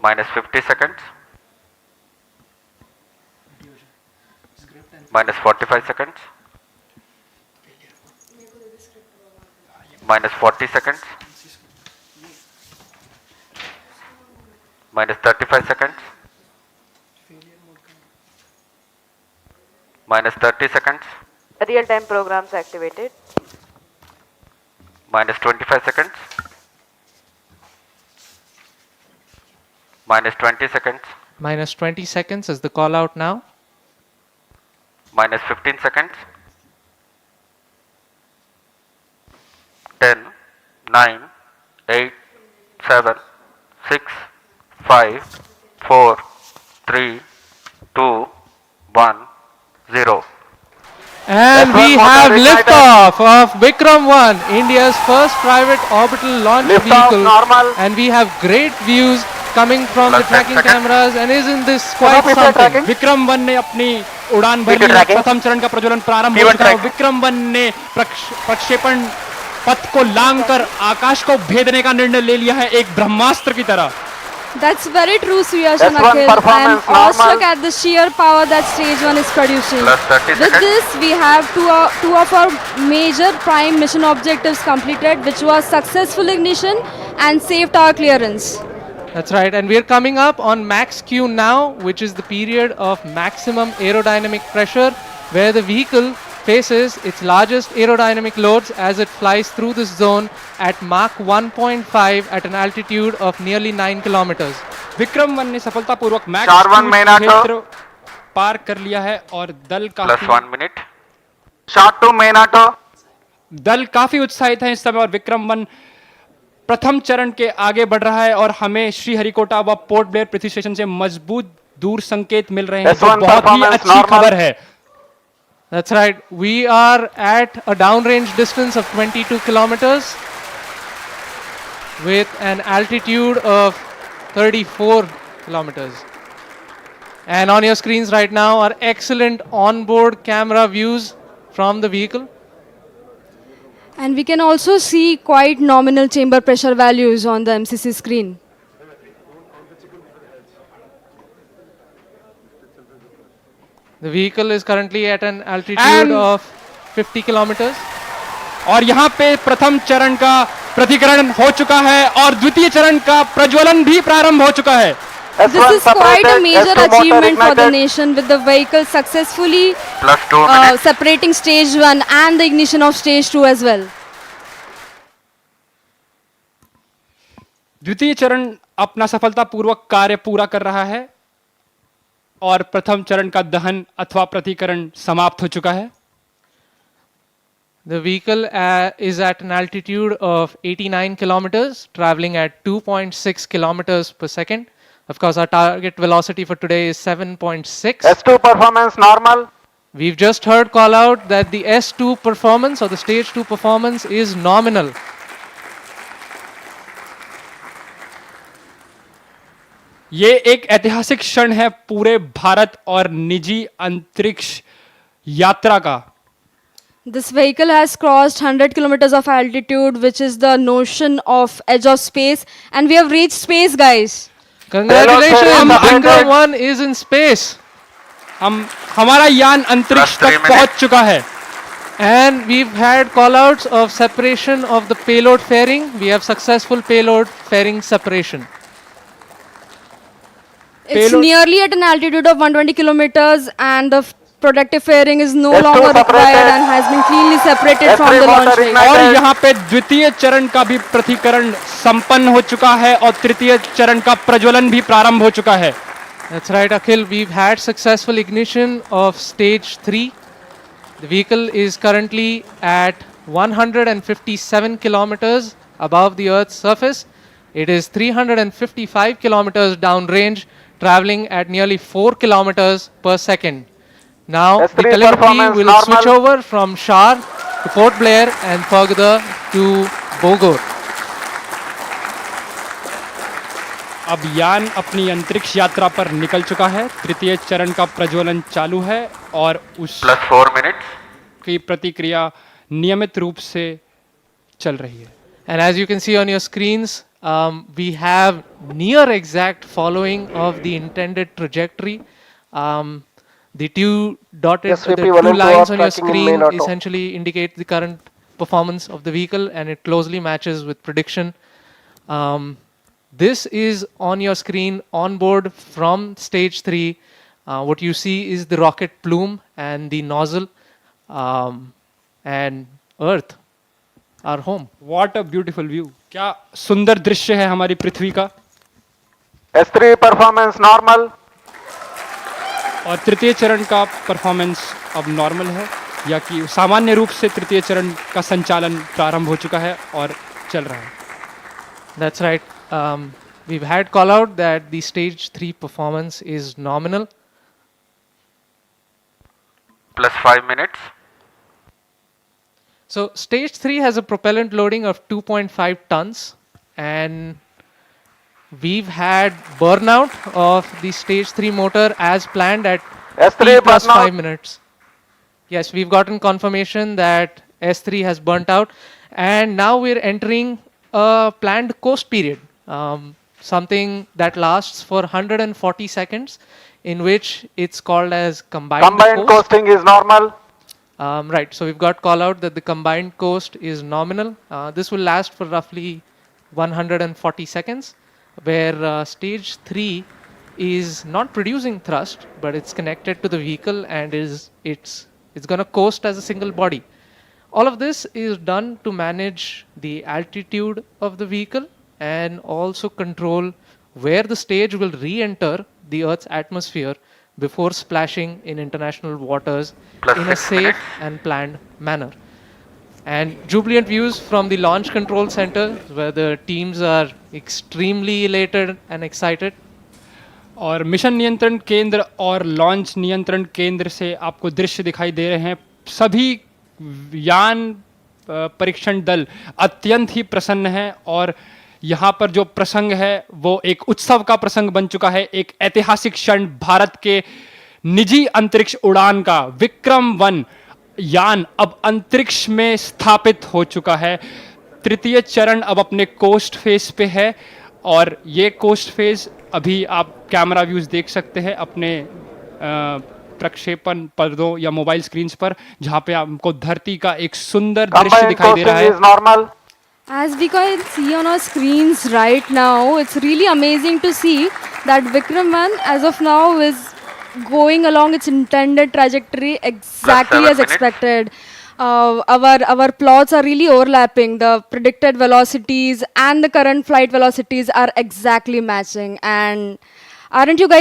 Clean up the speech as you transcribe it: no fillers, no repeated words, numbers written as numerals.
minus 50 seconds, minus 45 seconds, minus 40 seconds, minus 35 seconds, minus 30 seconds, Real-time programs activated. minus 25 seconds, minus 20 seconds, Minus 20 seconds is the call out now. minus 15 seconds, 10, 9, 8, 7, 6, 5, 4, 3, 2, 1, 0. And we have liftoff of Vikram 1, India's first private orbital launch vehicle. normal. And we have great views coming from the Plus 10 tracking seconds. cameras. And isn't this quite something? Vikram 1 ने अपनी उड़ान भर ली है। प्रथम चरण का प्रज्वलन प्रारंभ हो चुका है। विक्रम 1 ने प्रक्षेपण पथ को लांघकर आकाश को भेदने का निर्णय ले लिया है, एक ब्रह्मास्त्र की तरह। That's very true, Suyash and S1 Akhil. I am performance awestruck normal. at the sheer power that stage 1 is producing. Plus 30 With seconds. this, we have two of our major prime mission objectives completed, which was successful ignition and safe tower clearance. That's right. And we're coming up on max Q now, which is the period of maximum aerodynamic pressure, where the vehicle faces its largest aerodynamic loads as it flies through this zone at Mach 1.5 at an altitude of nearly 9 kilometers. Vikram 1 ने सफलतापूर्वक max Sharwan Menato. क्षेत्र पार कर लिया है और Plus 1 minute. Shot to Menato. दल काफी उत्साहित है इस समय और विक्रम 1 प्रथम चरण के आगे बढ़ रहा है और हमें श्रीहरिकोटा व पोर्ट ब्लेयर पृथ्वी स्टेशन से मजबूत दूर संकेत मिल रहे हैं, जो S1 बहुत ही performance अच्छी normal. खबर है। That's right. We are at a downrange distance of 22 kilometers with an altitude of 34 kilometers. And on your screens right now are excellent onboard camera views from the vehicle. And we can also see quite nominal chamber pressure values on the MCC screen. The vehicle is currently at an altitude And- of 50 kilometers. और यहाँ पे प्रथम चरण का प्रतिकरण हो चुका है और द्वितीय चरण का प्रज्वलन भी प्रारंभ हो चुका है। This is quite a major achievement for the nation, with the vehicle successfully Plus 2 minutes. separating stage 1 and the ignition of stage 2 as well. द्वितीय चरण अपना सफलतापूर्वक कार्य पूरा कर रहा है और प्रथम चरण का दहन अथवा प्रतिकरण समाप्त हो चुका है। The vehicle is at an altitude of 89 kilometers, traveling at 2.6 kilometers per second. Of course, our target velocity for today is 7.6. S2 performance normal. We've just heard call out that the S2 performance or the stage 2 performance is nominal. ये एक ऐतिहासिक क्षण है पूरे भारत और निजी अंतरिक्ष यात्रा का। This vehicle has crossed 100 kilometers of altitude, which is the notion of edge of space, and we have reached space, guys. Congratulations, Hello, sir. Vikram 1 is in space. हमारा यान अंतरिक्ष Plus 3 तक पहुंच चुका है। And we've had callouts of separation of the payload fairing. We have successful payload fairing separation. It's Payload- nearly at an altitude of 120 kilometers, and the protective fairing is no S2 longer required separated. and has been cleanly separated from S3 the launch motor vehicle. ignited. और यहाँ पे द्वितीय चरण का भी प्रतिकरण संपन्न हो चुका है और तृतीय चरण का प्रज्वलन भी प्रारंभ हो चुका है। That's right, Akhil. We've had successful ignition of stage 3. The vehicle is currently at 157 kilometers above the Earth's surface. It is 355 kilometers downrange, traveling at nearly 4 kilometers per second. Now, the S3 telemetry performance will normal. switch over from Shar to Port Blair and further to Bogor. अब यान अपनी अंतरिक्ष यात्रा पर निकल चुका है। तृतीय चरण का प्रज्वलन चालू है और उसकी Plus 4 minutes. प्रतिक्रिया नियमित रूप से चल रही है। And as you can see on your screens, We have near exact following of the intended trajectory. The two dotted, SVP the two 1 and 2 are lines on your tracking in main screen auto. essentially indicate the current performance of the vehicle, and it closely matches with prediction. This is on your screen on board from stage 3. What you see is the rocket plume and the nozzle, and Earth, our home. What a beautiful view. क्या सुंदर दृश्य है हमारी पृथ्वी का. S3 performance normal. और तृतीय चरण का परफॉर्मेंस अब नॉर्मल है, या कि सामान्य रूप से तृतीय चरण का संचालन प्रारंभ हो चुका है और चल रहा है. That's right. We've had call out that the stage 3 performance is nominal. Plus 5 minutes. So stage 3 has a propellant loading of 2.5 tons, and we've had burnout of the stage 3 motor as planned at S3 T plus burnout. 5 minutes. Yes, we've gotten confirmation that S3 has burnt out, and now we're entering a planned coast period, something that lasts for 140 seconds, in which it's called as combined Combined coast. coasting is normal. Right, so we've got call out that the combined coast is nominal. This will last for roughly 140 seconds, where stage 3 is not producing thrust, but it's connected to the vehicle and it's going to coast as a single body. All of this is done to manage the altitude of the vehicle and also control where the stage will re-enter the Earth's atmosphere before splashing in international waters Plus in a 6 safe minutes. and planned manner. And jubilant views from the launch control center, where the teams are extremely elated and excited. और mission नियंत्रण केंद्र और launch नियंत्रण केंद्र से आपको दृश्य दिखाई दे रहे हैं. सभी यान परीक्षण दल अत्यंत ही प्रसन्न हैं, और यहाँ पर जो प्रसंग है वो एक उत्सव का प्रसंग बन चुका है. एक ऐतिहासिक क्षण भारत के निजी अंतरिक्ष उड़ान का. विक्रम-1 यान अब अंतरिक्ष में स्थापित हो चुका है. तृतीय चरण अब अपने कोस्ट फेज पे है, और ये कोस्ट फेज अभी आप कैमरा व्यूज देख सकते हैं अपने प्रक्षेपण पर्दों या मोबाइल स्क्रीन्स पर, जहां पे आपको धरती का एक सुंदर दृश्य Combined दिखाई दे coasting रहा है. is normal. As we can see on our screens right now, it's really amazing to see that Vikram 1 as of now is going along its intended trajectory exactly 7 as minutes. expected. Our plots are really overlapping. The predicted velocities and the current flight velocities are exactly matching. And aren't you guys